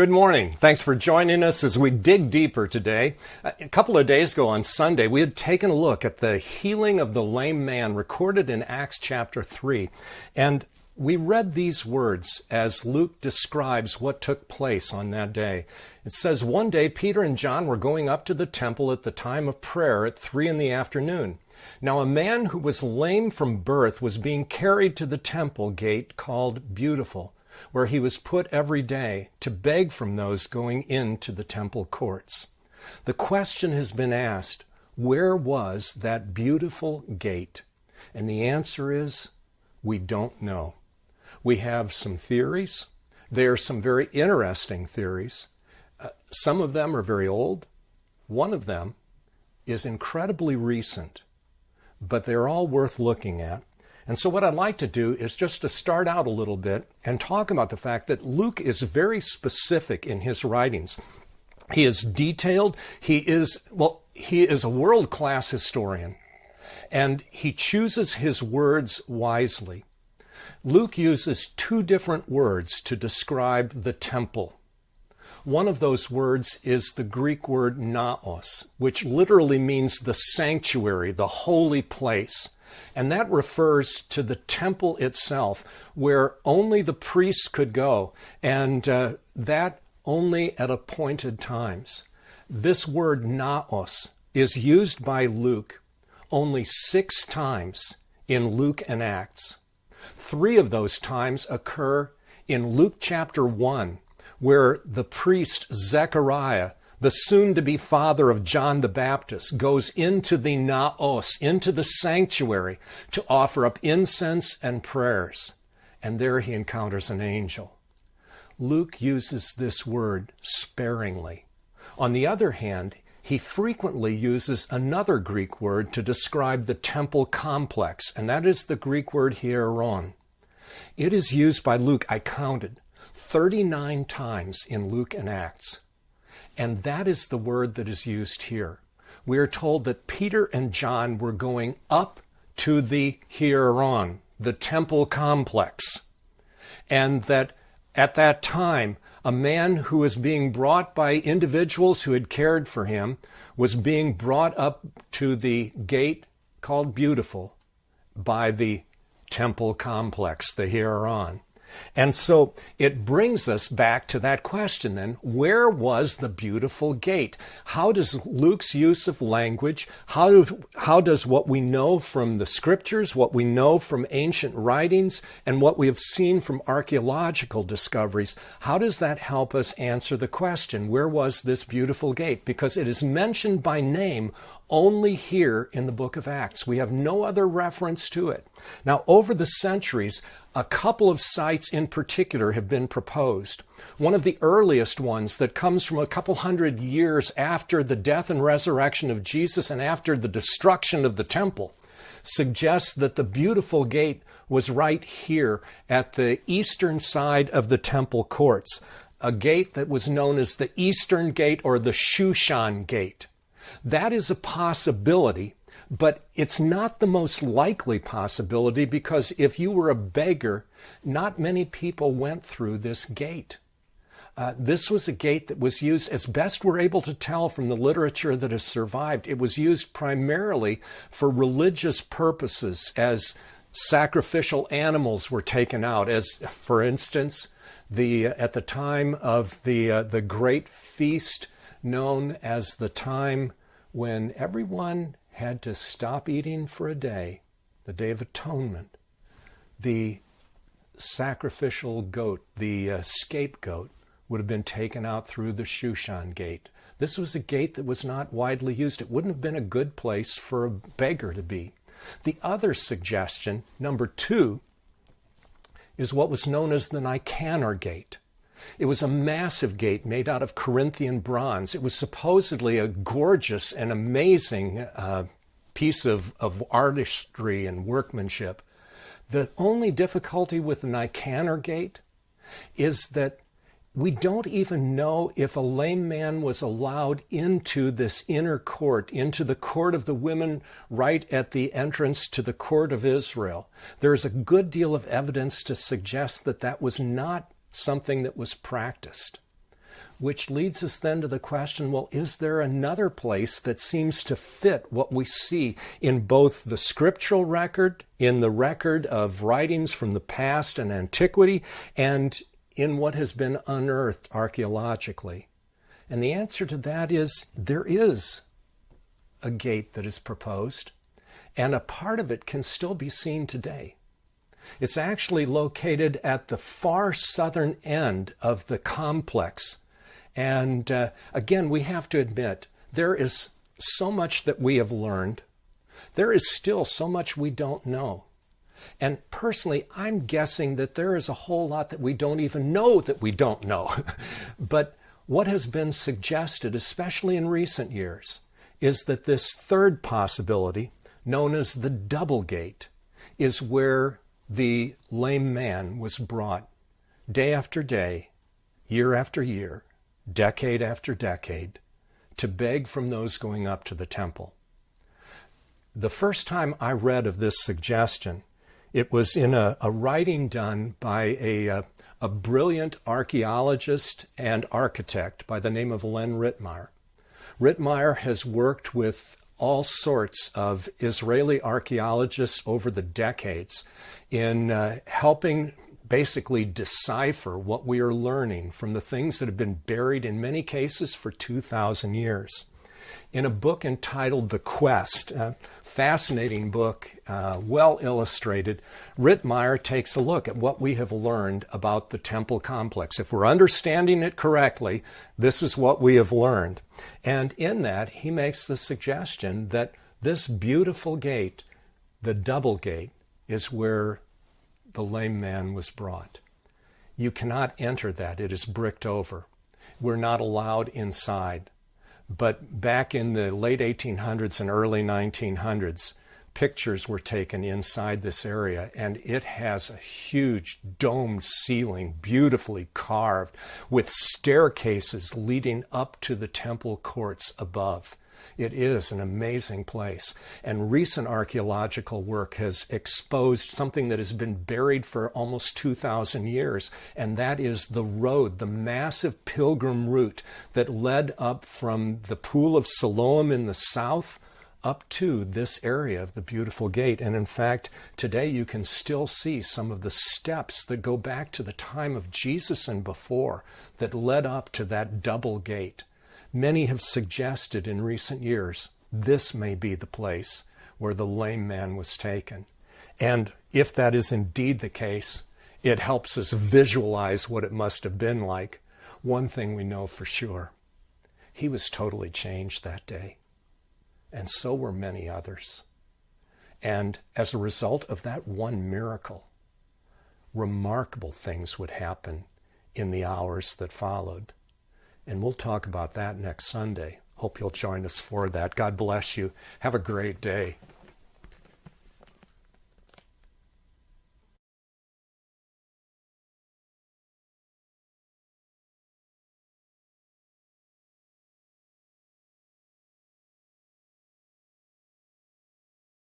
Good morning. Thanks for joining us as we dig deeper today. A couple of days ago on Sunday, we had taken a look at the healing of the lame man recorded in Acts chapter 3. And we read these words as Luke describes what took place on that day. It says, "One day Peter and John were going up to the temple at the time of prayer at 3 in the afternoon. Now a man who was lame from birth was being carried to the temple gate called Beautiful, where he was put every day to beg from those going into the temple courts." The question has been asked, where was that beautiful gate? And the answer is, we don't know. We have some theories. There are some very interesting theories. Some of them are very old. One of them is incredibly recent, but they're all worth looking at. And so what I'd like to do is just to start out a little bit and talk about the fact that Luke is very specific in his writings. He is detailed. He is a world-class historian, and he chooses his words wisely. Luke uses two different words to describe the temple. One of those words is the Greek word naos, which literally means the sanctuary, the holy place. And that refers to the temple itself, where only the priests could go, and that only at appointed times. This word naos is used by Luke only 6 times in Luke and Acts. 3 of those times occur in Luke chapter 1, where the priest Zechariah, the soon-to-be father of John the Baptist, goes into the naos, into the sanctuary, to offer up incense and prayers. And there he encounters an angel. Luke uses this word sparingly. On the other hand, he frequently uses another Greek word to describe the temple complex, and that is the Greek word hieron. It is used by Luke, I counted, 39 times in Luke and Acts. And that is the word that is used here. We are told that Peter and John were going up to the hieron, the temple complex, and that at that time, a man who was being brought by individuals who had cared for him was being brought up to the gate called Beautiful by the temple complex, the hieron. And so it brings us back to that question then, where was the beautiful gate? How does Luke's use of language, how does what we know from the scriptures, what we know from ancient writings, and what we have seen from archaeological discoveries, how does that help us answer the question, where was this beautiful gate? Because it is mentioned by name only here in the book of Acts. We have no other reference to it. Now, over the centuries, a couple of sites in particular have been proposed. One of the earliest ones that comes from a couple hundred years after the death and resurrection of Jesus and after the destruction of the temple suggests that the beautiful gate was right here at the eastern side of the temple courts, a gate that was known as the Eastern Gate or the Shushan Gate. That is a possibility, but it's not the most likely possibility because if you were a beggar, not many people went through this gate. This was a gate that was used, as best we're able to tell from the literature that has survived, it was used primarily for religious purposes as sacrificial animals were taken out. As, for instance, at the time of the great feast known as the time when everyone had to stop eating for a day, the Day of Atonement, the sacrificial goat, the scapegoat, would have been taken out through the Shushan Gate. This was a gate that was not widely used. It wouldn't have been a good place for a beggar to be. The other suggestion, number 2, is what was known as the Nicanor Gate. It was a massive gate made out of Corinthian bronze. It was supposedly a gorgeous and amazing piece of artistry and workmanship. The only difficulty with the Nicanor Gate is that we don't even know if a lame man was allowed into this inner court, into the court of the women right at the entrance to the court of Israel. There's a good deal of evidence to suggest that that was not something that was practiced. which leads us then to the question, well, is there another place that seems to fit what we see in both the scriptural record, in the record of writings from the past and antiquity, and in what has been unearthed archaeologically? And the answer to that is there is a gate that is proposed, and a part of it can still be seen today. It's actually located at the far southern end of the complex. And again, we have to admit, there is so much that we have learned. There is still so much we don't know. And personally, I'm guessing that there is a whole lot that we don't even know that we don't know. But what has been suggested, especially in recent years, is that this third possibility, known as the double gate, is where the lame man was brought day after day, year after year, decade after decade, to beg from those going up to the temple. The first time I read of this suggestion, it was in a writing done by a brilliant archaeologist and architect by the name of Len Rittmeyer. Rittmeyer has worked with all sorts of Israeli archaeologists over the decades in helping basically decipher what we are learning from the things that have been buried in many cases for 2,000 years. In a book entitled The Quest, a fascinating book, well illustrated, Rittmeyer takes a look at what we have learned about the temple complex. If we're understanding it correctly, this is what we have learned. And in that, he makes the suggestion that this beautiful gate, the double gate, is where the lame man was brought. You cannot enter that. It is bricked over. We're not allowed inside. But back in the late 1800s and early 1900s, pictures were taken inside this area, and it has a huge domed ceiling, beautifully carved, with staircases leading up to the temple courts above. It is an amazing place, and recent archaeological work has exposed something that has been buried for almost 2,000 years, and that is the road, the massive pilgrim route that led up from the Pool of Siloam in the south up to this area of the beautiful gate. And in fact, today you can still see some of the steps that go back to the time of Jesus and before that led up to that double gate. Many have suggested in recent years this may be the place where the lame man was taken. And if that is indeed the case, it helps us visualize what it must have been like. One thing we know for sure, he was totally changed that day. And so were many others. And as a result of that one miracle, remarkable things would happen in the hours that followed. And we'll talk about that next Sunday. Hope you'll join us for that. God bless you. Have a great day.